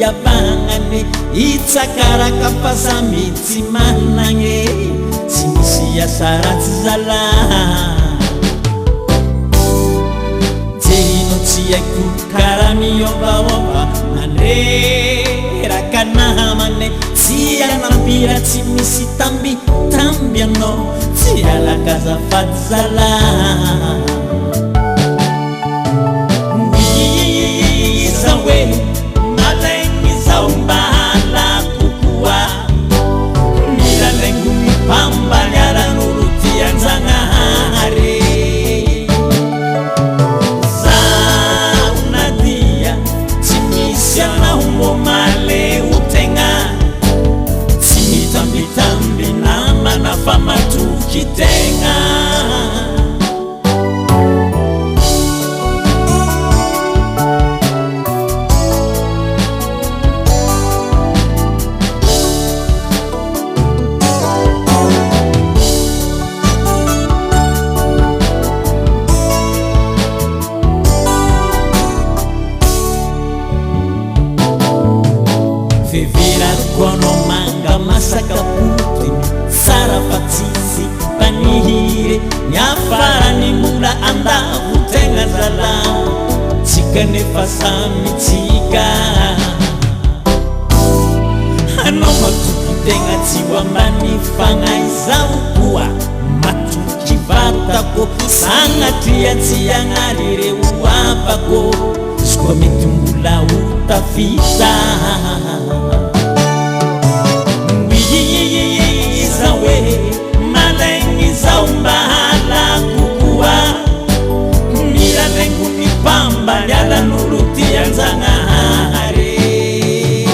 fiabagnany itsakaraka fa samy tsy managny tsy misy asaratsy zala jerino tsy haiko karaha miovaova maneraka namany tsy anampira tsy misy tambitamby anao tsy alakazafady zala iza hoe malaigny zao mba halako koa milalaingo mipambany aran'olo tian-Jagnahary zaho nadia tsy misy anao mbo maleo tegna tsy mitambitamby namana fa matoky tegna veverako anao manga masaka poky tsara fa tsisy mpanihiry niafarany mola andavo tegna zala tsika nefa samy tsika anao matoky tegna tsy ho ambany fagnahy zao koa matoky vatako sagnatria tsy agnary reo apako izy koa mety mbola ho tafita iza hoe malaigny zao mba halako koa milalaingo mipambany alan'olo tian-Jagnahary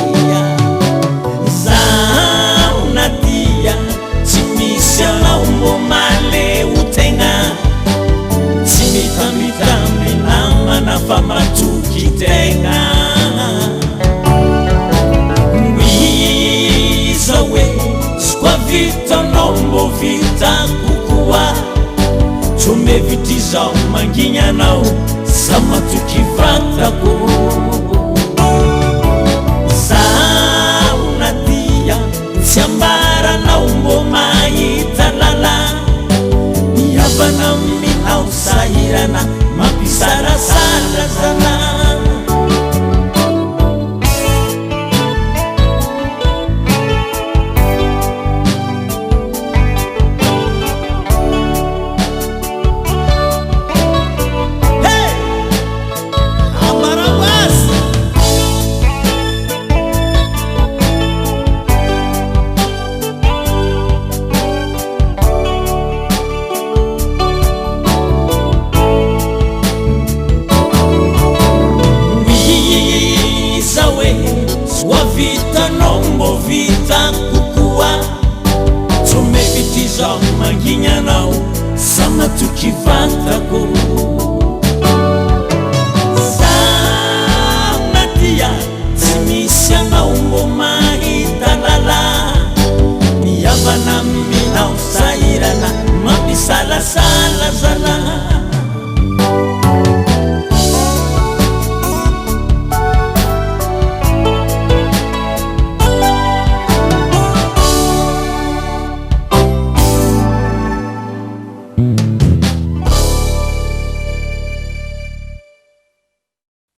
zaho nadia tsy misy anao mbo maleo tegna tsy mitambitamby namana fa matoky tegna iza hoe skoa vitanao mbo vitako koa tsomevitry zao mangigny anao sa matoky vatako zaho nadia tsy ambaranao mbo mahita lala miavana aminao sahirana mampisarasara zala vitanao mbo vitako koa tsomevitry zao mangigny anao sa matoky vatako zaho nadia tsy misy anao mbo mahita lala miavana aminao sahirana mampisalasala zala